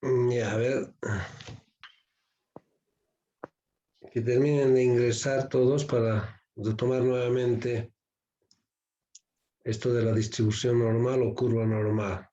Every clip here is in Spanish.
Ya, a ver, que terminen de ingresar todos para retomar nuevamente esto de la distribución normal o curva normal.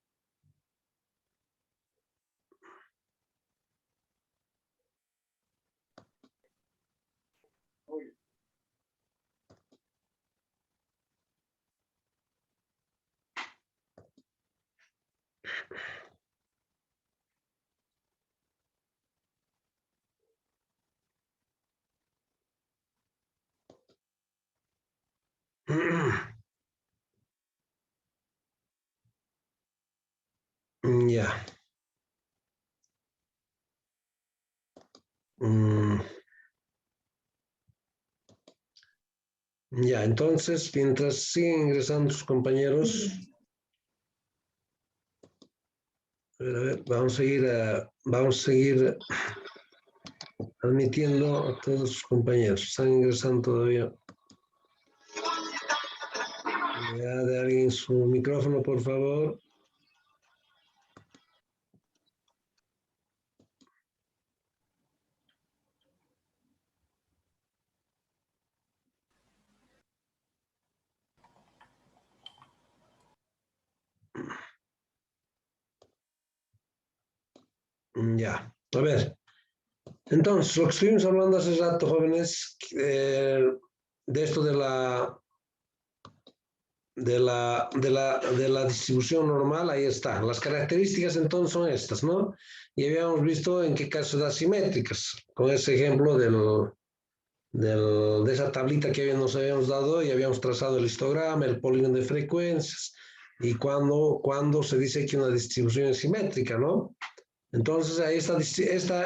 Ya. Ya, entonces, mientras siguen ingresando sus compañeros, a ver, vamos a seguir admitiendo a todos sus compañeros. Están ingresando todavía. Ya, de alguien su micrófono, por favor. Ya, a ver. Entonces, lo que estuvimos hablando hace rato, jóvenes, de esto de la distribución normal, ahí está. Las características entonces son estas, ¿no? Y habíamos visto en qué casos asimétricas, con ese ejemplo de esa tablita que nos habíamos dado y habíamos trazado el histograma, el polígono de frecuencias, y cuando se dice que una distribución es simétrica, ¿no? Entonces, ahí está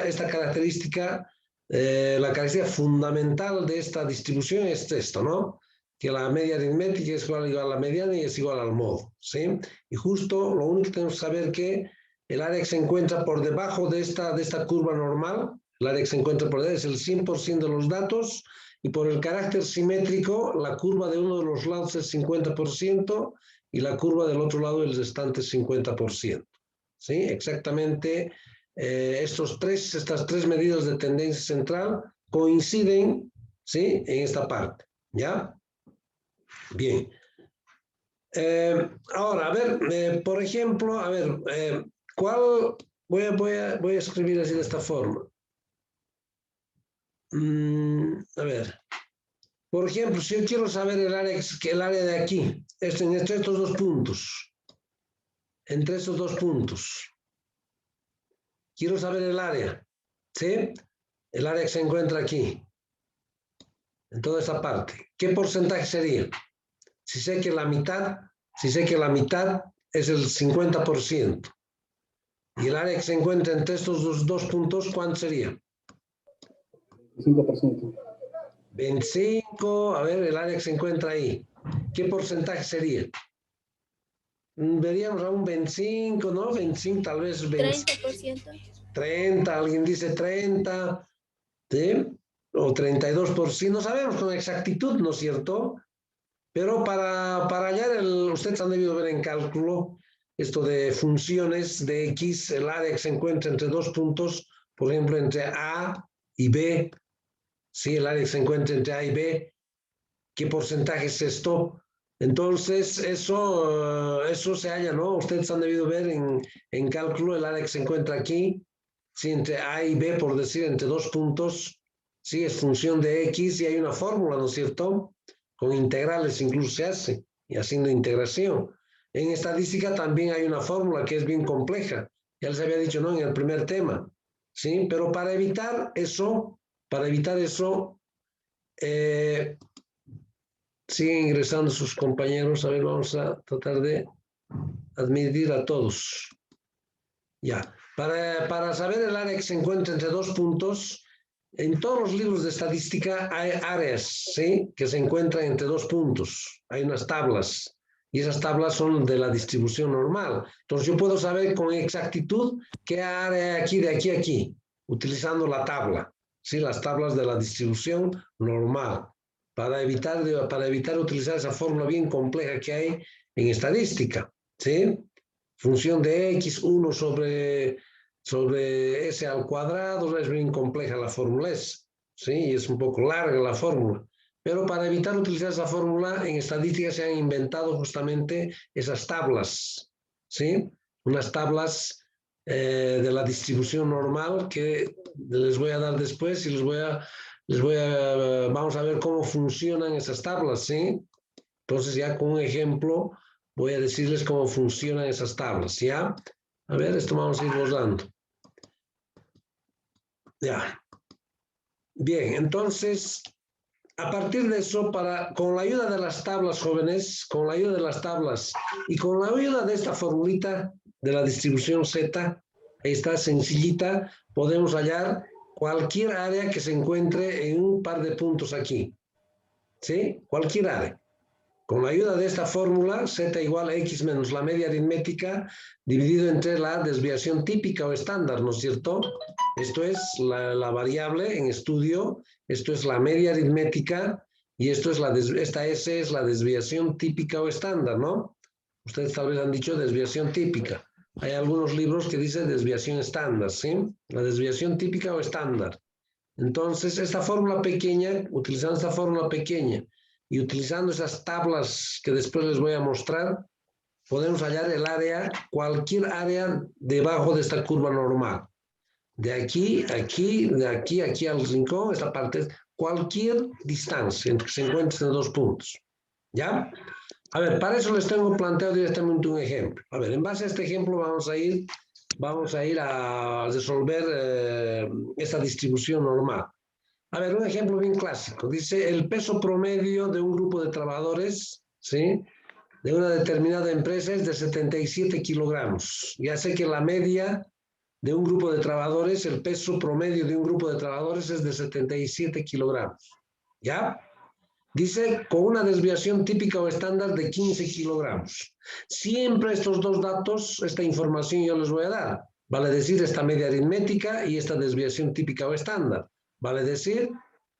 esta característica, la característica fundamental de esta distribución es esto, ¿no? Que la media aritmética es igual a la mediana y es igual al modo, ¿sí? Y justo lo único que tenemos que saber es que el área que se encuentra por debajo de esta curva normal, el área que se encuentra por debajo es el 100% de los datos, y por el carácter simétrico, la curva de uno de los lados es 50% y la curva del otro lado el restante es 50%. ¿Sí? Exactamente, estas tres medidas de tendencia central coinciden, ¿sí? En esta parte, ¿ya? Bien. Ahora, a ver, por ejemplo, a ver, ¿cuál? Voy a escribir así de esta forma. A ver, por ejemplo, si yo quiero saber el área de aquí, entre estos dos puntos, entre estos dos puntos, quiero saber el área, ¿sí? El área que se encuentra aquí, en toda esa parte. ¿Qué porcentaje sería? Si sé que la mitad es el 50%. Y el área que se encuentra entre estos dos puntos, ¿cuánto sería? 25%. 25, a ver, el área que se encuentra ahí. ¿Qué porcentaje sería? Veríamos a un 25, ¿no? 25, tal vez 20. 30%. 30, alguien dice 30, ¿sí? O 32%, no sabemos con exactitud, ¿no es cierto? Pero para hallar ustedes han debido ver en cálculo esto de funciones de X, el área que se encuentra entre dos puntos, por ejemplo, entre A y B, ¿sí? El área que se encuentra entre A y B, ¿qué porcentaje es esto? Entonces, eso se halla, ¿no? Ustedes han debido ver en cálculo el área que se encuentra aquí, ¿sí? Entre A y B, por decir, entre dos puntos, ¿sí? Es función de X y hay una fórmula, ¿no es cierto? Con integrales incluso se hace, y haciendo integración. En estadística también hay una fórmula que es bien compleja, ya les había dicho, ¿no? En el primer tema, ¿sí? Pero para evitar eso, siguen ingresando sus compañeros. A ver, vamos a tratar de admitir a todos. Ya. Para saber el área que se encuentra entre dos puntos, en todos los libros de estadística hay áreas, ¿sí? Que se encuentran entre dos puntos. Hay unas tablas. Y esas tablas son de la distribución normal. Entonces yo puedo saber con exactitud qué área hay aquí, de aquí a aquí, utilizando la tabla. ¿Sí? Las tablas de la distribución normal. Para evitar utilizar esa fórmula bien compleja que hay en estadística. ¿Sí? Función de X, 1 sobre sobre S al cuadrado, es bien compleja la fórmula S, ¿sí? Y es un poco larga la fórmula. Pero para evitar utilizar esa fórmula, en estadística se han inventado justamente esas tablas, ¿sí? Unas tablas de la distribución normal que les voy a dar después y vamos a ver cómo funcionan esas tablas, ¿sí? Entonces ya con un ejemplo voy a decirles cómo funcionan esas tablas, ¿ya? A ver, esto vamos a ir dando. Ya. Bien, entonces, a partir de eso, con la ayuda de las tablas, jóvenes, con la ayuda de las tablas y con la ayuda de esta formulita de la distribución Z, esta sencillita, podemos hallar cualquier área que se encuentre en un par de puntos aquí. ¿Sí? Cualquier área. Con la ayuda de esta fórmula, Z igual a X menos la media aritmética dividido entre la desviación típica o estándar, ¿no es cierto? Esto es la variable en estudio, esto es la media aritmética y esta S es la desviación típica o estándar, ¿no? Ustedes tal vez han dicho desviación típica. Hay algunos libros que dicen desviación estándar, ¿sí? La desviación típica o estándar. Entonces, esta fórmula pequeña, utilizando esta fórmula pequeña y utilizando esas tablas que después les voy a mostrar, podemos hallar el área, cualquier área debajo de esta curva normal. De aquí, aquí al rincón, esta parte, cualquier distancia entre que se encuentren dos puntos. ¿Ya? A ver, para eso les tengo planteado directamente un ejemplo. A ver, en base a este ejemplo vamos a ir a resolver esta distribución normal. A ver, un ejemplo bien clásico. Dice, el peso promedio de un grupo de trabajadores, ¿sí? De una determinada empresa es de 77 kilogramos. Ya sé que la media de un grupo de trabajadores, el peso promedio de un grupo de trabajadores es de 77 kilogramos. ¿Ya? Dice, con una desviación típica o estándar de 15 kilogramos. Siempre estos dos datos, esta información yo les voy a dar. Vale decir esta media aritmética y esta desviación típica o estándar. Vale decir,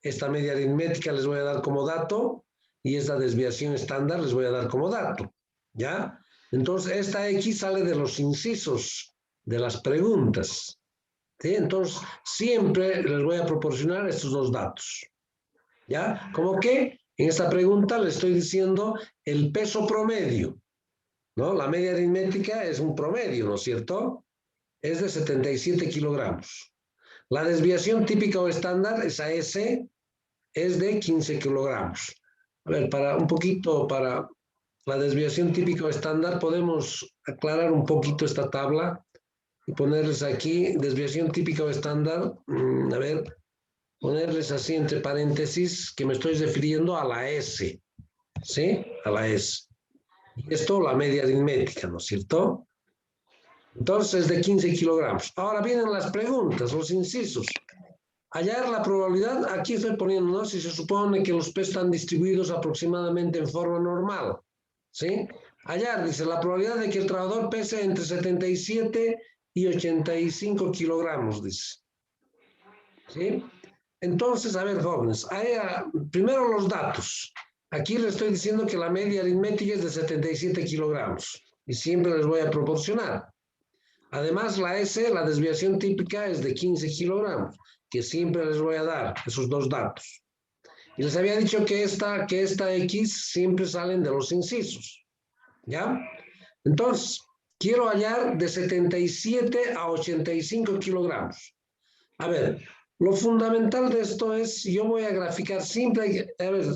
esta media aritmética les voy a dar como dato y esta desviación estándar les voy a dar como dato. ¿Ya? Entonces, esta X sale de los incisos de las preguntas. ¿Sí? Entonces, siempre les voy a proporcionar estos dos datos. ¿Ya? Como que en esta pregunta le estoy diciendo el peso promedio, ¿no? La media aritmética es un promedio, ¿no es cierto? Es de 77 kilogramos. La desviación típica o estándar, esa S, es de 15 kilogramos. A ver, para la desviación típica o estándar, podemos aclarar un poquito esta tabla y ponerles aquí, desviación típica o estándar, a ver, ponerles así entre paréntesis que me estoy refiriendo a la S, ¿sí? A la S. Y esto la media aritmética, ¿no es cierto? Entonces, de 15 kilogramos. Ahora vienen las preguntas, los incisos. Hallar la probabilidad, aquí estoy poniendo, ¿no? Si se supone que los pesos están distribuidos aproximadamente en forma normal, ¿sí? Hallar, dice, la probabilidad de que el trabajador pese entre 77 y 85 kilogramos, dice. ¿Sí? Entonces, a ver, jóvenes, primero los datos. Aquí les estoy diciendo que la media aritmética es de 77 kilogramos y siempre les voy a proporcionar. Además, la S, la desviación típica, es de 15 kilogramos, que siempre les voy a dar esos dos datos. Y les había dicho que esta X siempre salen de los incisos. ¿Ya? Entonces, quiero hallar de 77 a 85 kilogramos. A ver, lo fundamental de esto es, yo voy a graficar siempre, a ver,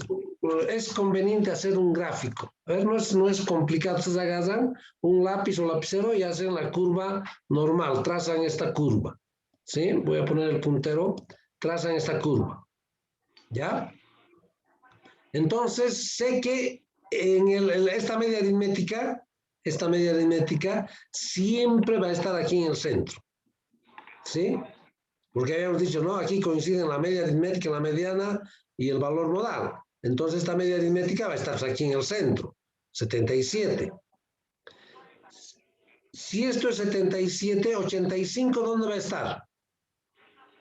es conveniente hacer un gráfico. A ver, no es complicado. Ustedes agarran un lápiz o lapicero y hacen la curva normal, trazan esta curva. ¿Sí? Voy a poner el puntero, trazan esta curva. ¿Ya? Entonces, sé que en esta media aritmética siempre va a estar aquí en el centro. ¿Sí? Porque habíamos dicho, no, aquí coinciden la media aritmética, la mediana y el valor modal. Entonces esta media aritmética va a estar aquí en el centro, 77. Si esto es 77, 85, ¿dónde va a estar?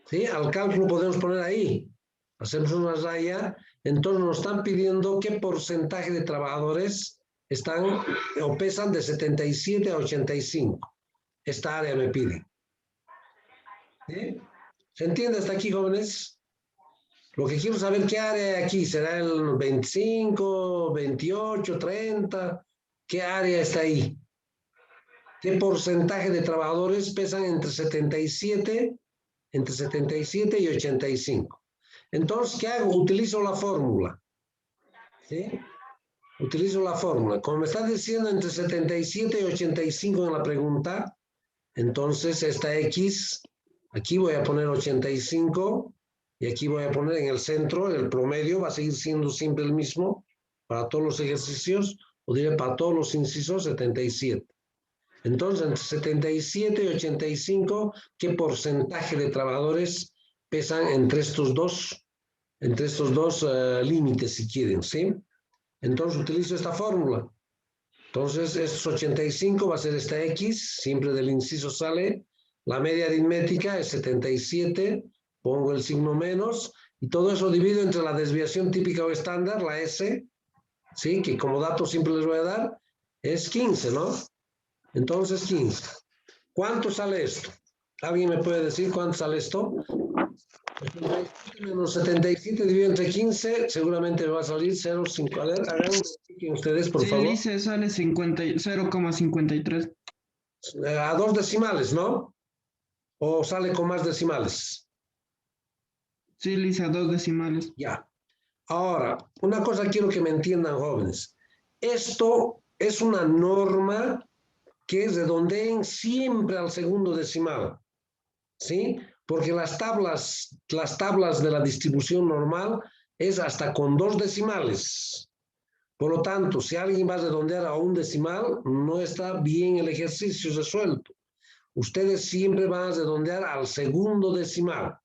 ¿Sí? Al cálculo podemos poner ahí. Hacemos una raya, entonces nos están pidiendo qué porcentaje de trabajadores están o pesan de 77 a 85. Esta área me pide. ¿Sí? ¿Se entiende hasta aquí, jóvenes? Lo que quiero saber, ¿qué área hay aquí? ¿Será el 25, 28, 30? ¿Qué área está ahí? ¿Qué porcentaje de trabajadores pesan entre 77 y 85? Entonces, ¿qué hago? Utilizo la fórmula. ¿Sí? Utilizo la fórmula. Como me está diciendo entre 77 y 85 en la pregunta, entonces esta X, aquí voy a poner 85 y aquí voy a poner en el centro, el promedio va a seguir siendo siempre el mismo para todos los ejercicios, o diré para todos los incisos 77. Entonces, entre 77 y 85, ¿qué porcentaje de trabajadores pesan entre estos dos límites, si quieren, ¿sí? Entonces, utilizo esta fórmula. Entonces, estos 85 va a ser esta X, siempre del inciso sale. La media aritmética es 77, pongo el signo menos, y todo eso divido entre la desviación típica o estándar, la S, ¿sí? Que como dato siempre les voy a dar, es 15, ¿no? Entonces, 15. ¿Cuánto sale esto? ¿Alguien me puede decir cuánto sale esto? 77 menos 77 dividido entre 15, seguramente me va a salir 0,5. A ver, hagan ustedes, por Sí, favor. Lice, sale 0,53. A dos decimales, ¿no? ¿O sale con más decimales? Sí, Lice, a 2 decimales. Ya. Ahora, una cosa quiero que me entiendan, jóvenes. Esto es una norma que redondeen siempre al segundo decimal, ¿sí? Porque las tablas de la distribución normal es hasta con 2 decimales. Por lo tanto, si alguien va a redondear a un decimal, no está bien el ejercicio resuelto. Ustedes siempre van a redondear al segundo decimal,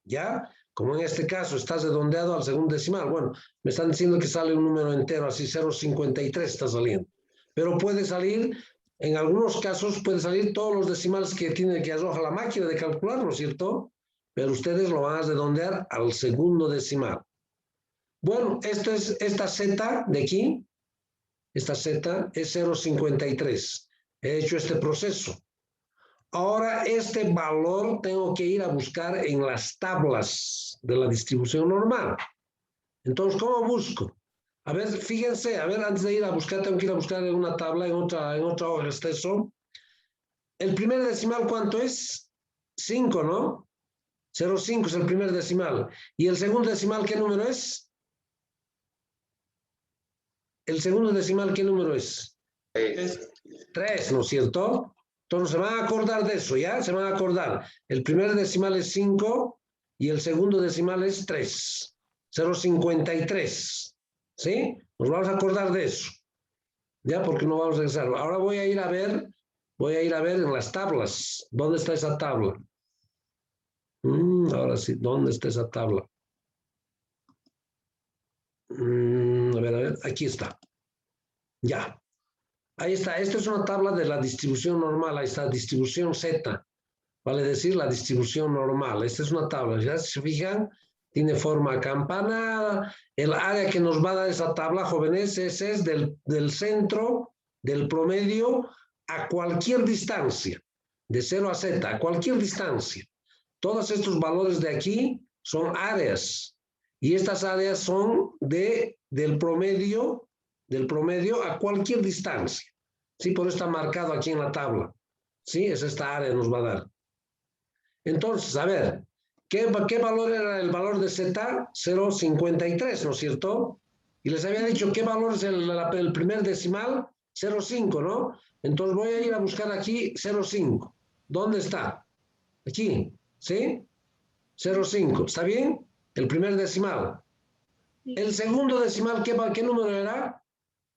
¿ya? Como en este caso está redondeado al segundo decimal. Bueno, me están diciendo que sale un número entero, así 0,53 está saliendo. Pero puede salir, en algunos casos puede salir todos los decimales que tiene que arroja la máquina de calcular, ¿no es cierto? Pero ustedes lo van a redondear al segundo decimal. Bueno, esta Z de aquí, esta Z es 0,53. He hecho este proceso. Ahora este valor tengo que ir a buscar en las tablas de la distribución normal. Entonces, ¿cómo busco? A ver, fíjense, a ver, antes de ir a buscar, tengo que ir a buscar en una tabla, en otra hoja está eso. El primer decimal, ¿cuánto es? 5, ¿no? 0,5 es el primer decimal. ¿Y el segundo decimal qué número es? ¿El segundo decimal qué número es? 3, ¿no es cierto? Entonces se van a acordar de eso, ¿ya? Se van a acordar. El primer decimal es 5 y el segundo decimal es 3. 0,53. ¿Sí? Nos vamos a acordar de eso. ¿Ya? Porque no vamos a regresar. Ahora voy a ir a ver en las tablas. ¿Dónde está esa tabla? Ahora sí, ¿dónde está esa tabla? A ver, aquí está. Ya. Ahí está. Esta es una tabla de la distribución normal. Ahí está, distribución Z. Vale decir la distribución normal. Esta es una tabla. Ya se fijan, tiene forma campanada. El área que nos va a dar esa tabla, jóvenes, ese es del centro, del promedio, a cualquier distancia, de 0 a Z, a cualquier distancia. Todos estos valores de aquí son áreas. Y estas áreas son del promedio a cualquier distancia. Sí, por eso está marcado aquí en la tabla. Sí, es esta área nos va a dar. Entonces, a ver, ¿qué valor era el valor de Z? 0,53, ¿no es cierto? Y les había dicho qué valor es el primer decimal, 0,5, ¿no? Entonces voy a ir a buscar aquí 0,5. ¿Dónde está? Aquí, ¿sí? 0,5, ¿está bien? El primer decimal. El segundo decimal, ¿qué número era?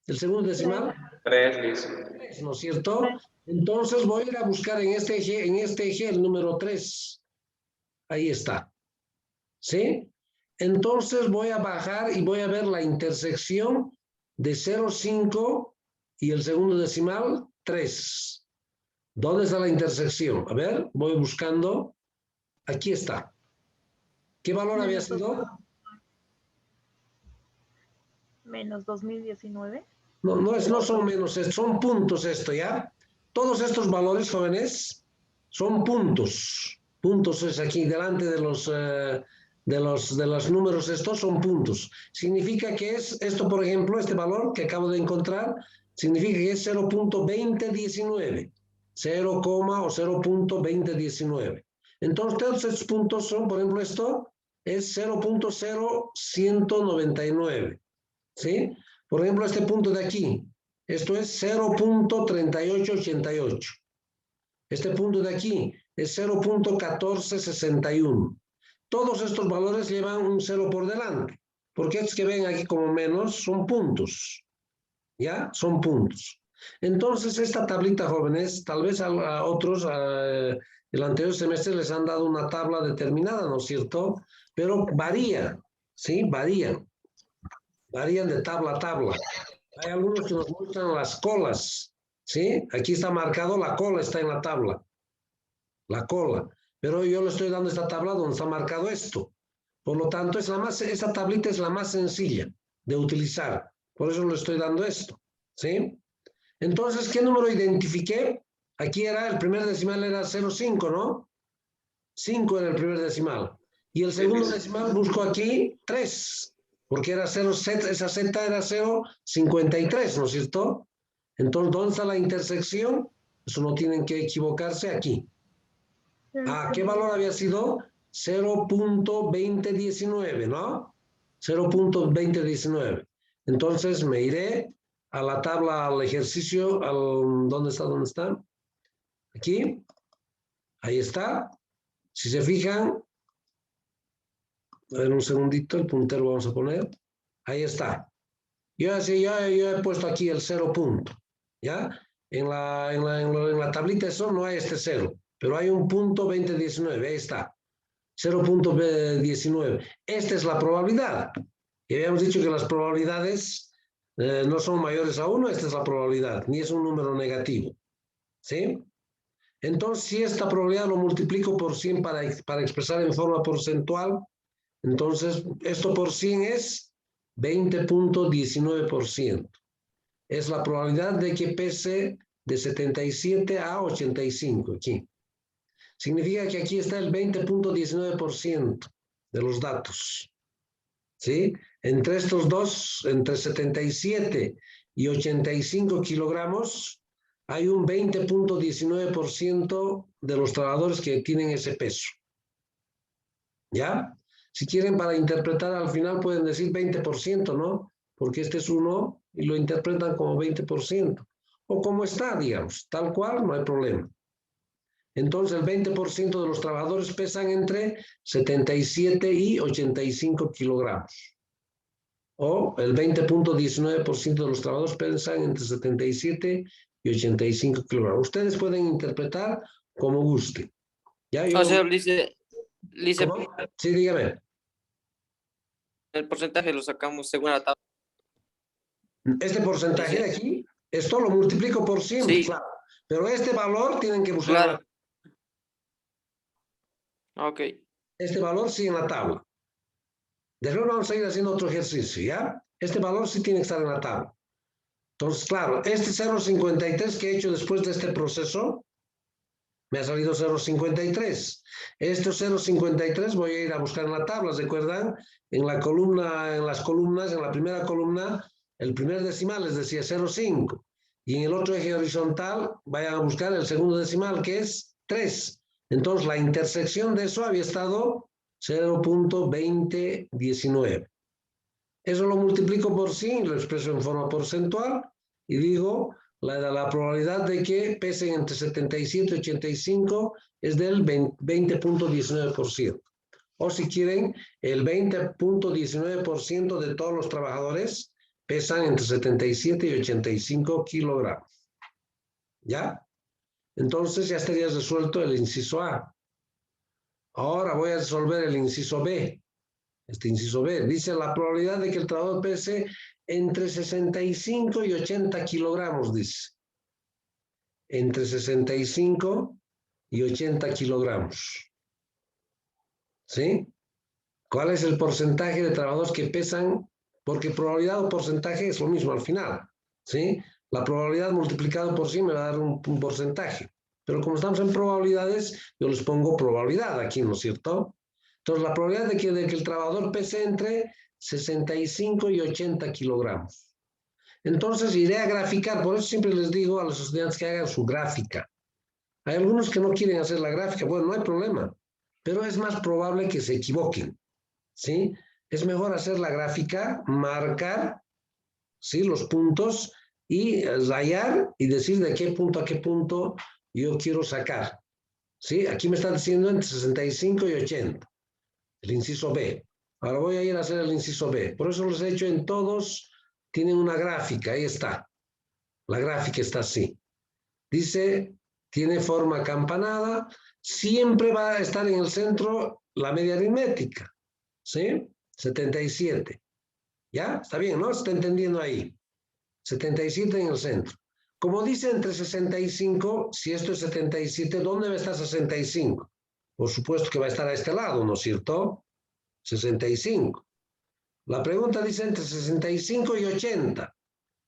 El segundo decimal. 3, ¿no es cierto? Entonces voy a ir a buscar en este eje el número 3. Ahí está. ¿Sí? Entonces voy a bajar y voy a ver la intersección de 0,5 y el segundo decimal, 3. ¿Dónde está la intersección? A ver, voy buscando. Aquí está. ¿Qué valor había sido? Menos 2019. No son menos, son puntos esto, ¿ya? Todos estos valores, jóvenes, son puntos. Puntos es aquí, delante de los números estos son puntos. Significa que es esto, por ejemplo, este valor que acabo de encontrar, significa que es 0.2019. 0, o 0.2019. Entonces, todos estos puntos son, por ejemplo, esto es 0.0199. ¿Sí? Por ejemplo, este punto de aquí, esto es 0.3888. Este punto de aquí es 0.1461. Todos estos valores llevan un 0 por delante, porque estos que ven aquí como menos son puntos. ¿Ya? Son puntos. Entonces, esta tablita, jóvenes, tal vez a otros, el anterior semestre les han dado una tabla determinada, ¿no es cierto? Pero varía, ¿sí? Varían de tabla a tabla. Hay algunos que nos muestran las colas, ¿sí? Aquí está marcado, la cola está en la tabla. La cola. Pero yo le estoy dando esta tabla donde está marcado esto. Por lo tanto, esta tablita es la más sencilla de utilizar. Por eso le estoy dando esto, ¿sí? Entonces, ¿qué número identifiqué? Aquí era, el primer decimal era 0,5, ¿no? 5 era el primer decimal. Y el segundo decimal busco aquí 3, porque era 0, esa Z era 0,53, ¿no es cierto? Entonces, ¿dónde está la intersección? Eso no tienen que equivocarse aquí. ¿Qué valor había sido? 0.2019, ¿no? 0.2019. Entonces me iré a la tabla, al ejercicio, ¿dónde está? ¿Dónde está? Aquí. Ahí está. Si se fijan, a ver un segundito, el puntero vamos a poner. Ahí está. Yo he puesto aquí el 0 punto. ¿Ya? En la tablita eso no hay este 0, pero hay un punto 2019. Ahí está. 0.19. Esta es la probabilidad. Y habíamos dicho que las probabilidades no son mayores a 1, esta es la probabilidad, ni es un número negativo. ¿Sí? Entonces, si esta probabilidad lo multiplico por 100 para expresar en forma porcentual, entonces esto por 100 es 20.19%. Es la probabilidad de que pese de 77 a 85 aquí. Significa que aquí está el 20.19% de los datos. ¿Sí? Entre estos dos, entre 77 y 85 kilogramos, hay un 20.19% de los trabajadores que tienen ese peso. ¿Ya? Si quieren para interpretar al final pueden decir 20%, ¿no? Porque este es 1 y lo interpretan como 20%. O como está, digamos, tal cual, no hay problema. Entonces el 20% de los trabajadores pesan entre 77 y 85 kilogramos. O el 20.19% de los trabajadores pesan entre 77 y 85 kilogramos. Ustedes pueden interpretar como guste. ¿Ya? O sea, Lice, ¿Cómo? Sí, dígame. el porcentaje lo sacamos según la tabla. Este porcentaje de aquí, esto lo multiplico por 100, Sí. claro. Pero este valor tienen que buscar. Claro. Ok. Este valor sí en la tabla. Después vamos a ir haciendo otro ejercicio, ¿ya? Este valor sí tiene que estar en la tabla. Entonces, claro, este 0.53 que he hecho después de este proceso, me ha salido 0.53. Este 0.53 voy a ir a buscar en la tabla, ¿recuerdan? En la columna, en las columnas, en la primera columna, el primer decimal les decía 0.5. Y en el otro eje horizontal, vayan a buscar el segundo decimal, que es 3. Entonces, la intersección de eso había estado 0.2019. Eso lo multiplico por 100, lo expreso en forma porcentual y digo la probabilidad de que pesen entre 77 y 85 es del 20.19%. O si quieren, el 20.19% de todos los trabajadores pesan entre 77 y 85 kilogramos. ¿Ya? Entonces ya estaría resuelto el inciso A. Ahora voy a resolver el inciso B. Este inciso B dice la probabilidad de que el trabajador pese entre 65 y 80 kilogramos, dice. Entre 65 y 80 kilogramos. ¿Sí? ¿Cuál es el porcentaje de trabajadores que pesan? Porque probabilidad o porcentaje es lo mismo al final. ¿Sí? La probabilidad multiplicado por 100 me va a dar un porcentaje. Pero como estamos en probabilidades, yo les pongo probabilidad aquí, ¿no es cierto? Entonces, la probabilidad de que el trabajador pese entre 65 y 80 kilogramos. Entonces, iré a graficar. Por eso siempre les digo a los estudiantes que hagan su gráfica. Hay algunos que no quieren hacer la gráfica. Bueno, no hay problema. Pero es más probable que se equivoquen, ¿sí? Es mejor hacer la gráfica, marcar, ¿sí? Los puntos y rayar y decir de qué punto a qué punto yo quiero sacar, ¿sí? Aquí me está diciendo entre 65 y 80, el inciso B. Ahora voy a ir a hacer el inciso B. Por eso los he hecho en todos, tienen una gráfica, ahí está. La gráfica está así. Dice, tiene forma campanada, siempre va a estar en el centro la media aritmética, ¿sí? 77. ¿Ya? Está bien, ¿no? Se está entendiendo ahí. 77 en el centro. Como dice entre 65, si esto es 77, ¿dónde va a estar 65? Por supuesto que va a estar a este lado, ¿no es cierto? 65. La pregunta dice entre 65 y 80.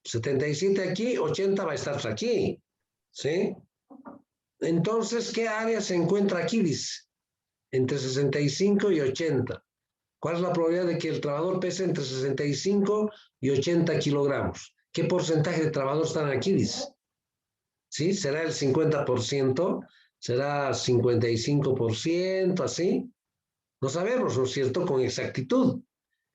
77 aquí, 80 va a estar aquí, ¿sí? Entonces, ¿qué área se encuentra aquí? Dice, entre 65 y 80. ¿Cuál es la probabilidad de que el trabajador pese entre 65 y 80 kilogramos? ¿Qué porcentaje de trabajadores están aquí? Dice. ¿Sí? ¿Será el 50%? ¿Será 55%? ¿Así? No sabemos, ¿no es cierto? Con exactitud.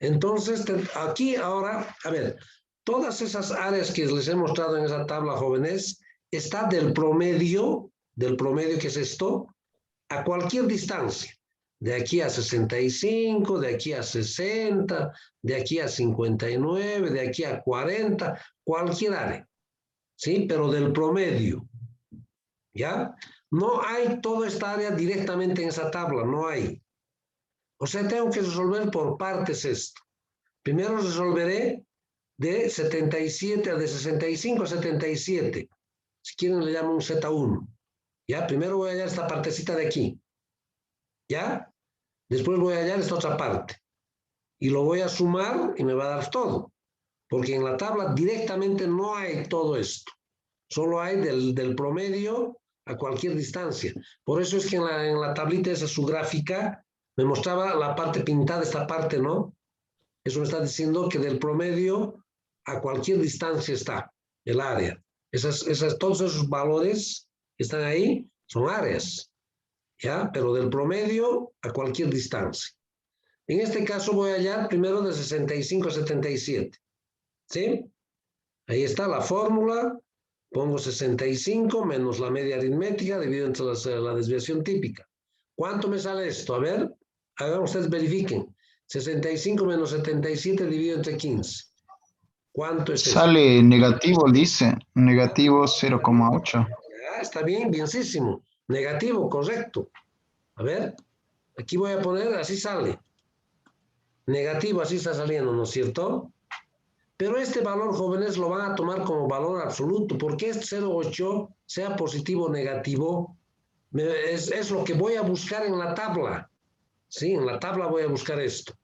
Entonces, aquí ahora, a ver, todas esas áreas que les he mostrado en esa tabla, jóvenes, está del promedio que es esto, a cualquier distancia. De aquí a 65, de aquí a 60, de aquí a 59, de aquí a 40, cualquier área, ¿sí? Pero del promedio, ¿ya? No hay toda esta área directamente en esa tabla, no hay. O sea, tengo que resolver por partes esto. Primero resolveré de 77, de 65 a 77. Si quieren le llamo un Z1. ¿Ya? Primero voy a hallar esta partecita de aquí. ¿Ya? Después voy a hallar esta otra parte. Y lo voy a sumar y me va a dar todo. Porque en la tabla directamente no hay todo esto. Solo hay del promedio a cualquier distancia. Por eso es que en la tablita esa su gráfica me mostraba la parte pintada, esta parte, ¿no? Eso me está diciendo que del promedio a cualquier distancia está el área. Todos esos valores que están ahí son áreas, ¿ya? Pero del promedio a cualquier distancia. En este caso voy a hallar primero de 65 a 77, ¿sí? Ahí está la fórmula. Pongo 65 menos la media aritmética dividido entre la desviación típica. ¿Cuánto me sale esto? A ver, hagan ustedes, verifiquen. 65 menos 77 dividido entre 15. ¿Cuánto es esto? Sale negativo, dice. Negativo 0,8. Ah, está bien, bienísimo. Negativo, correcto. A ver, aquí voy a poner, así sale. Negativo, así está saliendo, ¿no es cierto? Pero este valor, jóvenes, lo van a tomar como valor absoluto, porque este 0,8, sea positivo o negativo, es lo que voy a buscar en la tabla. ¿Sí? En la tabla voy a buscar esto.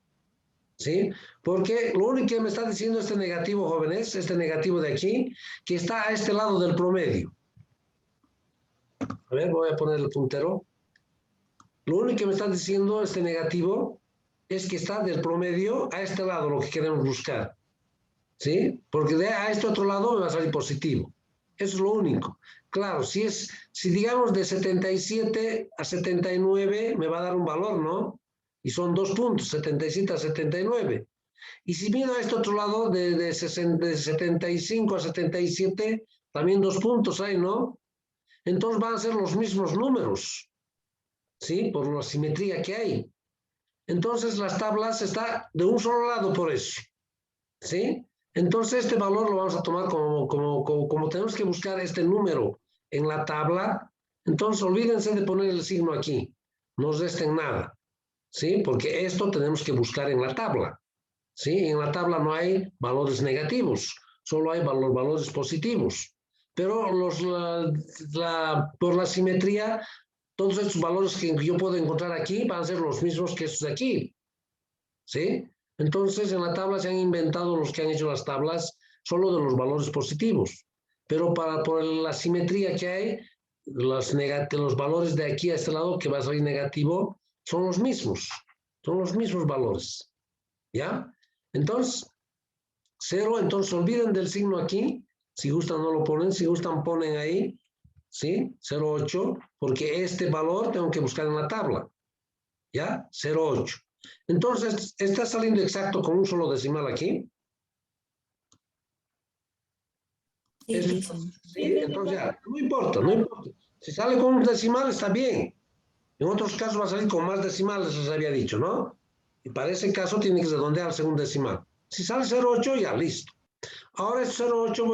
¿Sí? Porque lo único que me está diciendo este negativo, jóvenes, este negativo de aquí, que está a este lado del promedio. A ver, voy a poner el puntero. Lo único que me está diciendo este negativo es que está del promedio a este lado, lo que queremos buscar. ¿Sí? Porque a este otro lado me va a salir positivo. Eso es lo único. Claro, si digamos de 77 a 79 me va a dar un valor, ¿no? Y son 2 puntos, 77 a 79. Y si miro a este otro lado de 75 a 77, también 2 puntos hay, ¿no? Entonces van a ser los mismos números, ¿sí? Por la simetría que hay. Entonces las tablas están de un solo lado por eso, ¿sí? Entonces este valor lo vamos a tomar como tenemos que buscar este número en la tabla. Entonces olvídense de poner el signo aquí, no resten nada, ¿sí? Porque esto tenemos que buscar en la tabla, ¿sí? En la tabla no hay valores negativos, solo hay valores positivos. Pero por la simetría, todos estos valores que yo puedo encontrar aquí van a ser los mismos que estos de aquí, ¿sí? Entonces, en la tabla se han inventado los que han hecho las tablas solo de los valores positivos. Pero por la simetría que hay, los valores de aquí a este lado que va a salir negativo son los mismos valores, ¿ya? Entonces, 0, entonces olviden del signo aquí, si gustan no lo ponen, si gustan ponen ahí, ¿sí? 0,8, porque este valor tengo que buscar en la tabla, ¿ya? 0,8. Entonces, ¿está saliendo exacto con un solo decimal aquí? Sí, Sí, entonces ya, no importa. Si sale con un decimal está bien. En otros casos va a salir con más decimales, les había dicho, ¿no? Y para ese caso tiene que redondear al segundo decimal. Si sale 0,8, ya listo. Ahora este 0,8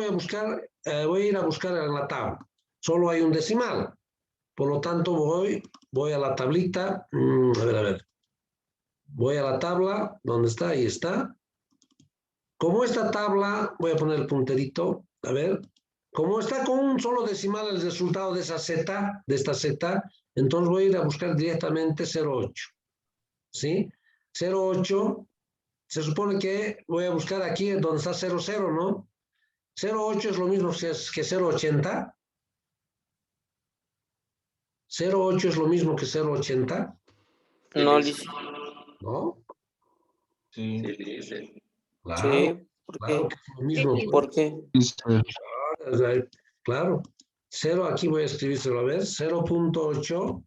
voy a ir a buscar en la tabla. Solo hay un decimal. Por lo tanto, voy a la tablita. A ver. Voy a la tabla. ¿Dónde está? Ahí está. Como esta tabla, voy a poner el punterito. A ver. Como está con un solo decimal el resultado de esa z, de esta z, entonces voy a ir a buscar directamente 0,8. ¿Sí? 0,8, se supone que voy a buscar aquí donde está 0,0, ¿no? 0,8 es lo mismo que 0,80. 0,8 es lo mismo que 0,80, No, Liz. ¿no? Sí. Claro, Sí, ¿por claro qué? que es lo mismo. ¿Por qué? Dice, Claro. 0, aquí voy a escribírselo a ver. 0,8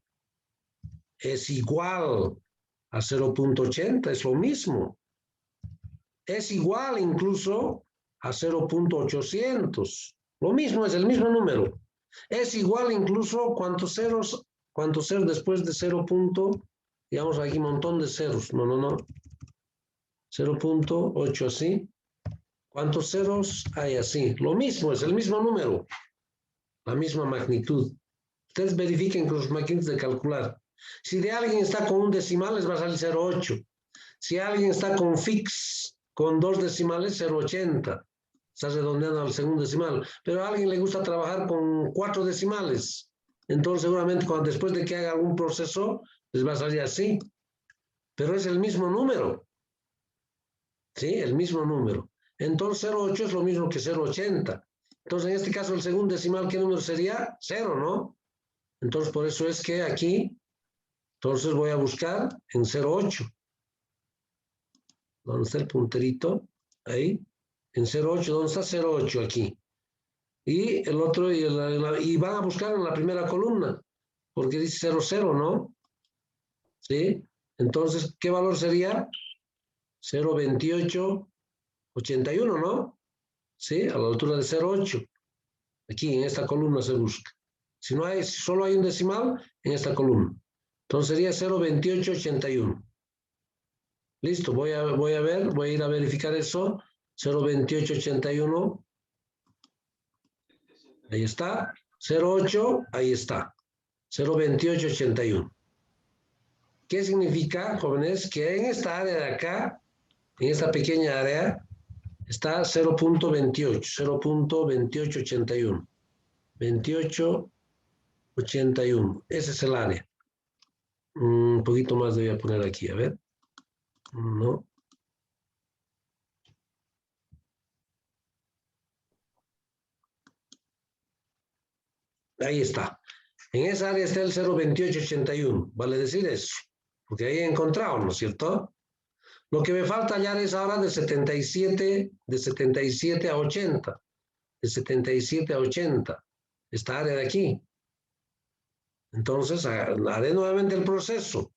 es igual a 0,80, es lo mismo. Es igual incluso a 0,800. Lo mismo, es el mismo número. Es igual incluso cuántos ceros después de 0. Digamos aquí un montón de ceros. No. 0,8 así. ¿Cuántos ceros hay así? Lo mismo, es el mismo número. La misma magnitud. Ustedes verifiquen con los máquinas de calcular. Si de alguien está con un decimal, les va a salir 0,8. Si alguien está con fix, con 2 decimales, 0,80. Está redondeando al segundo decimal. Pero a alguien le gusta trabajar con 4 decimales. Entonces, seguramente, después de que haga algún proceso, les va a salir así. Pero es el mismo número. ¿Sí? El mismo número. Entonces, 0,8 es lo mismo que 0,80. Entonces, en este caso, el segundo decimal, ¿qué número sería? 0, ¿no? Entonces, por eso es que aquí, entonces voy a buscar en 0,8. ¿Dónde está el punterito? Ahí. En 0,8. ¿Dónde está 0,8? Aquí. Y el otro, y van a buscar en la primera columna, porque dice 0,0, ¿no? ¿Sí? Entonces, ¿qué valor sería? 0,2881, ¿no? ¿Sí? A la altura de 0,8. Aquí, en esta columna se busca. Si solo hay un decimal, en esta columna. Entonces sería 0,2881. Listo, voy a ir a verificar eso. 0,2881. Ahí está. 0,8, ahí está. 0,2881. ¿Qué significa, jóvenes? Que en esta área de acá, en esta pequeña área, está 0,28, 0,2881. 2881. Ese es el área. Un poquito más voy a poner aquí, a ver. No. Ahí está. En esa área está el 0,2881. Vale decir eso. Porque ahí he encontrado, ¿no es cierto? Lo que me falta hallar es ahora de 77 a 80. De 77 a 80. Esta área de aquí. Entonces, haré nuevamente el proceso.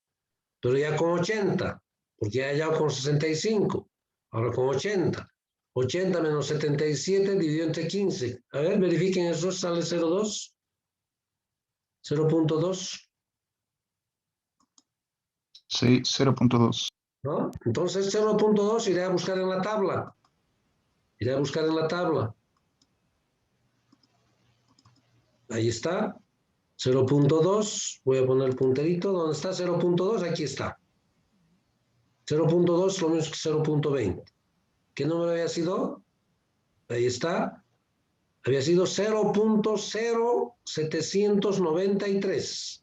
Pero ya con 80. Porque ya he hallado con 65. Ahora con 80. 80 menos 77 dividido entre 15. A ver, verifiquen eso. Sale 0,2. 0,2. sí, 0.2. ¿No? Entonces 0,2 iré a buscar en la tabla. Iré a buscar en la tabla. Ahí está. 0,2. Voy a poner el punterito. ¿Dónde está 0,2? Aquí está. 0,2 es lo mismo que 0,20. ¿Qué número había sido? Ahí está. Había sido 0,0793.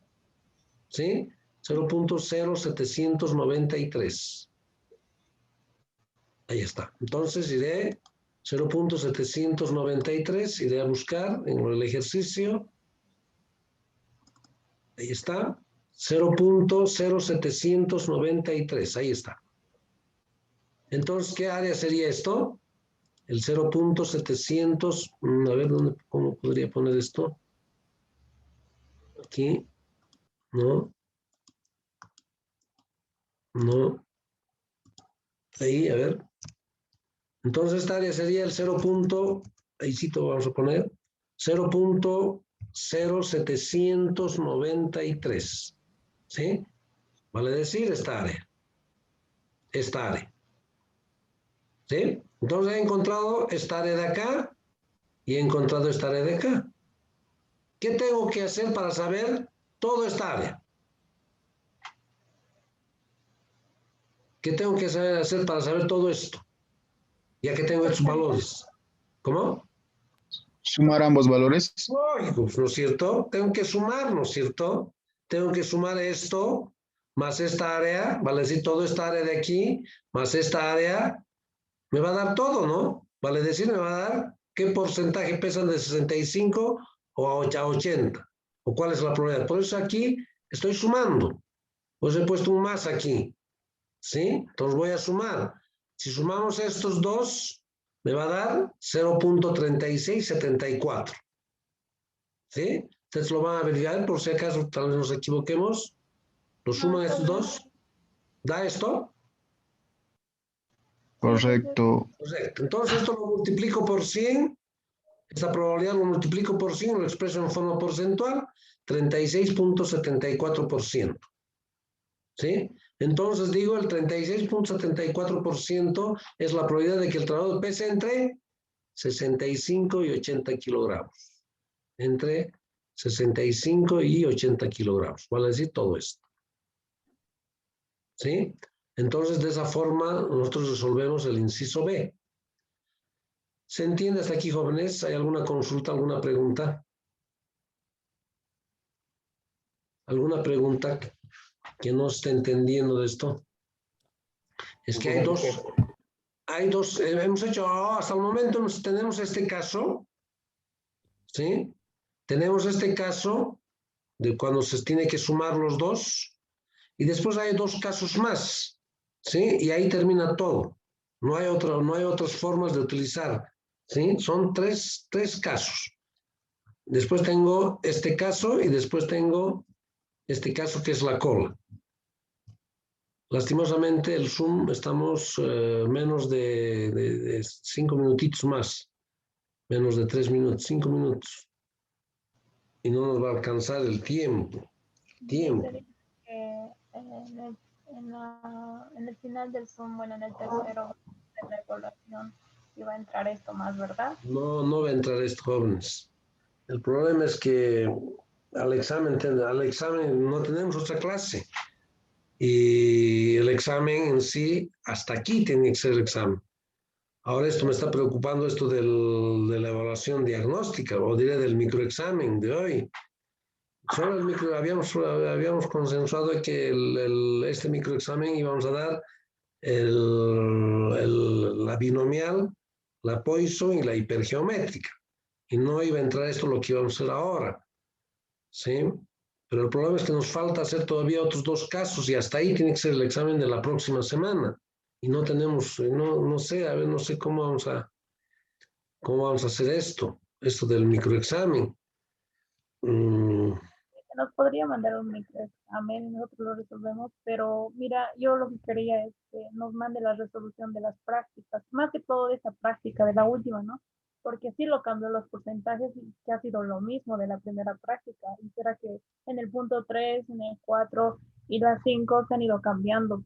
¿Sí? 0,0793. Ahí está. Entonces iré 0,793, iré a buscar en el ejercicio Ahí está. 0.0793. Ahí está. Entonces, ¿qué área sería esto? El 0.700. A ver, ¿cómo podría poner esto? Aquí. No. No. Ahí, a ver. Entonces, esta área sería el 0. Ahí sí, vamos a poner 0.0793. ¿Sí? Vale decir esta área. Esta área. ¿Sí? Entonces he encontrado esta área de acá y he encontrado esta área de acá. ¿Qué tengo que hacer para saber toda esta área? ¿Qué tengo que hacer para saber todo esto? Ya que tengo estos valores. ¿Cómo? Sumar ambos valores. Lógico, ¿no es cierto? Tengo que sumar, ¿no es cierto? Tengo que sumar esto más esta área, vale decir, toda esta área de aquí, más esta área, me va a dar todo, ¿no? Vale decir, me va a dar qué porcentaje pesan de 65 o a 80, o cuál es la probabilidad. Por eso aquí estoy sumando, pues he puesto un más aquí, ¿sí? Entonces voy a sumar. Si sumamos estos dos, me va a dar 0.3674, ¿sí? Ustedes lo van a verificar por si acaso tal vez nos equivoquemos. Lo suman estos dos. ¿Da esto? Correcto. Correcto. Entonces esto lo multiplico por 100. Esta probabilidad lo multiplico por 100, lo expreso en forma porcentual, 36.74%. ¿Sí? Entonces digo, el 36.74% es la probabilidad de que el trabajador pese entre 65 y 80 kilogramos. Entre 65 y 80 kilogramos. Vale decir todo esto. ¿Sí? Entonces, de esa forma, nosotros resolvemos el inciso B. ¿Se entiende hasta aquí, jóvenes? ¿Hay alguna consulta, alguna pregunta? ¿Alguna pregunta que no esté entendiendo de esto? Es que hay dos, hemos hecho, hasta el momento tenemos este caso, ¿sí? Tenemos este caso de cuando se tiene que sumar los dos, y después hay dos casos más, ¿sí? Y ahí termina todo. No hay otras formas de utilizar, ¿sí? Son tres casos. Después tengo este caso y después tengo este caso que es la cola. Lastimosamente el Zoom estamos menos de 5 minutitos más, menos de 3 minutos, 5 minutos. Y no nos va a alcanzar el tiempo. En el final del Zoom, bueno, en el tercero de la evaluación, iba a entrar esto más, ¿verdad? No va a entrar esto, jóvenes. El problema es que al examen no tenemos otra clase. Y el examen en sí, hasta aquí tiene que ser el examen. Ahora esto me está preocupando, esto de la evaluación diagnóstica, o diré del microexamen de hoy. Solo el micro, habíamos consensuado que este microexamen íbamos a dar la binomial, la Poisson y la hipergeométrica. Y no iba a entrar esto lo que íbamos a hacer ahora. ¿Sí? Pero el problema es que nos falta hacer todavía otros dos casos y hasta ahí tiene que ser el examen de la próxima semana. Y no tenemos, no sé, a ver, no sé cómo vamos a hacer esto del microexamen. Nos podría mandar un microexamen y nosotros lo resolvemos, pero mira, yo lo que quería es que nos mande la resolución de las prácticas, más que todo de esa práctica, de la última, ¿no? Porque sí lo cambió los porcentajes y que ha sido lo mismo de la primera práctica. Y será que en el punto 3, en el 4 y la 5 se han ido cambiando.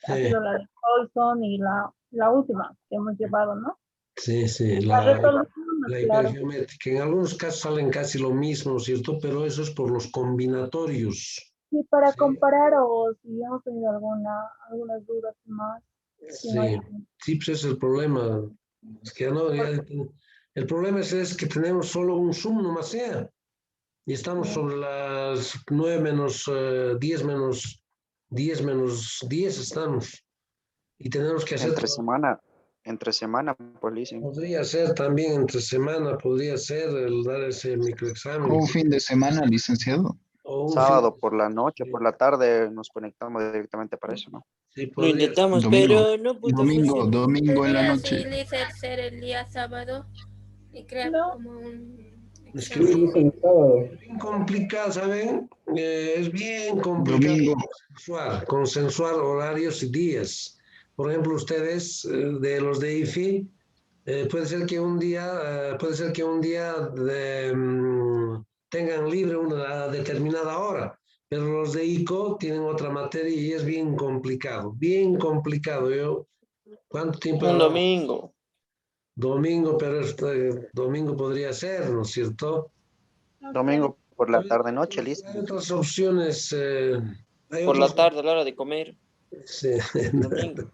Sí, Ha sido la de Poisson y la última que hemos llevado, ¿no? sí, La resolución, la claro. hipergeométrica. En algunos casos salen casi lo mismo, ¿cierto? Pero eso es por los combinatorios. Sí, para Sí, comparar o si hemos tenido algunas dudas más. Si no hay- sí, pues ese es el problema. Es que el problema es que tenemos solo un Zoom nomás sea. Y estamos sobre las 9 menos 10 menos 10 estamos. Y tenemos que hacer, Entre semana, policía. podría ser también entre semana, podría ser el dar ese microexamen. Un fin de semana, licenciado. O un Sábado fin- por la noche, por la tarde nos conectamos directamente para eso, ¿no? sí, Lo podría intentamos, Domingo, pero no puta domingo, fácil. domingo en la Podría noche. sí, Lizeth, ser el día sábado y crear No, como un Es que examen. es bien complicado, ¿saben? Es bien complicado Domingo, consensuar horarios y días. Por ejemplo, ustedes de los de IFI, puede ser que un día tengan libre una determinada hora, pero los de ICO tienen otra materia y es bien complicado, bien complicado. ¿Cuánto tiempo Un llevamos? domingo. Domingo, pero domingo podría ser, ¿no es cierto? no sé. Domingo por la tarde noche, listo. Hay otras opciones, hay Por la otras, tarde, a la hora de comer. sí, Domingo.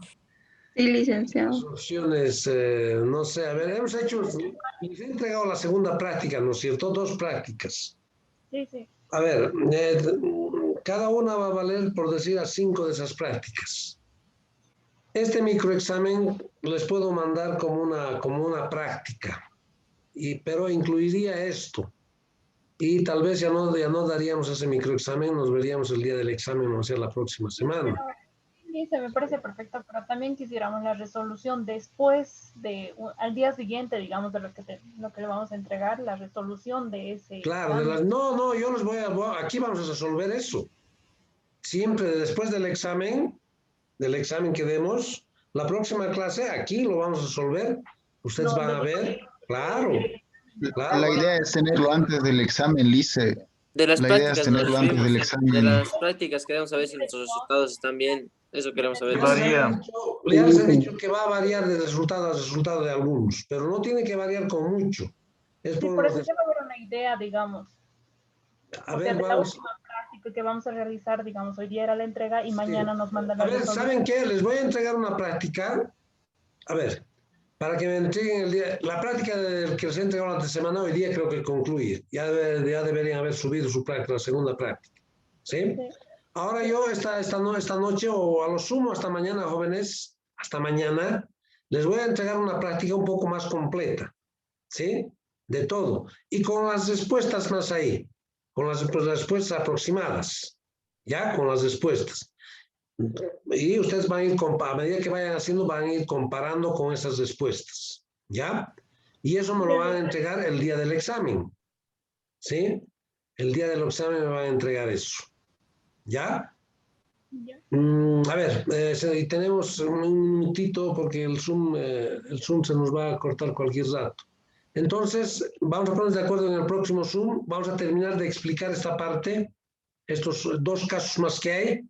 Sí, otras licenciado. opciones, no sé, a ver, les he entregado la segunda práctica, ¿no es cierto? Dos prácticas. Sí, sí. A ver, cada una va a valer, por decir, a 5 de esas prácticas. Este microexamen les puedo mandar como una práctica, pero incluiría esto. Y tal vez ya no daríamos ese microexamen, nos veríamos el día del examen, o sea, la próxima semana. Sí, se me parece perfecto, pero también quisiéramos la resolución después al día siguiente, digamos, de lo que le vamos a entregar, la resolución de ese Claro, examen. no, yo les aquí vamos a resolver eso. Siempre después del examen que demos, la próxima clase aquí lo vamos a resolver. Ustedes No, van a ver, claro, claro. la idea es tenerlo antes del examen, Lice. De las La idea es prácticas nos tenerlo antes recibimos. del De examen. las prácticas queremos saber si nuestros resultados están bien. Eso queremos saber. Ya les he dicho que va a variar de resultado a resultado de algunos, pero no tiene que variar con mucho. Es Sí, por por lo eso que, ya va a haber una idea, digamos. a O sea, ver, de la vamos. última práctica que vamos a realizar, digamos, hoy día era la entrega y Sí. mañana nos mandan A la ver, resolución. ¿saben qué? Les voy a entregar una práctica. A ver, para que me entreguen el día. La práctica que les he entregado la semana, hoy día creo que concluye. Ya deberían haber subido su práctica, la segunda práctica. ¿Sí? Sí. Ahora yo esta noche o a lo sumo hasta mañana, jóvenes, hasta mañana, les voy a entregar una práctica un poco más completa. ¿Sí? De todo. Y con las respuestas más ahí. Con las respuestas aproximadas. ¿Ya? Con las respuestas. Y ustedes van a ir, a medida que vayan haciendo, van a ir comparando con esas respuestas. ¿Ya? Y eso me lo van a entregar el día del examen. ¿Sí? El día del examen me van a entregar eso. ¿Ya? Ya. A ver, tenemos un minutito porque el Zoom se nos va a cortar cualquier rato. Entonces, vamos a ponernos de acuerdo en el próximo Zoom. Vamos a terminar de explicar esta parte, estos dos casos más que hay,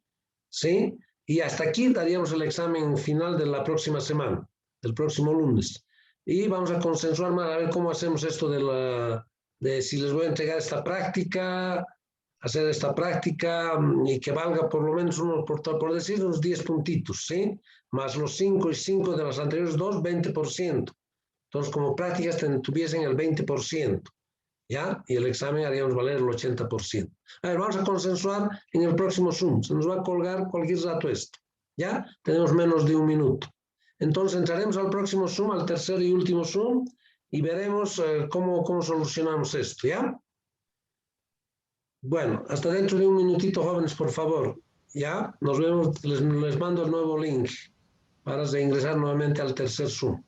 ¿sí? Y hasta aquí daríamos el examen final de la próxima semana, del próximo lunes. Y vamos a consensuar más a ver cómo hacemos esto de si les voy a entregar esta práctica, hacer esta práctica y que valga por lo menos por decir unos 10 puntitos, ¿sí? Más los 5 y 5 de las anteriores dos, 20%. Entonces, como prácticas tuviesen el 20%, ¿ya? Y el examen haríamos valer el 80%. A ver, vamos a consensuar en el próximo Zoom. Se nos va a colgar cualquier rato esto, ¿ya? Tenemos menos de un minuto. Entonces, entraremos al próximo Zoom, al tercer y último Zoom, y veremos cómo solucionamos esto, ¿ya? Bueno, hasta dentro de un minutito, jóvenes, por favor. ¿Ya? Nos vemos, les mando el nuevo link para ingresar nuevamente al tercer Zoom.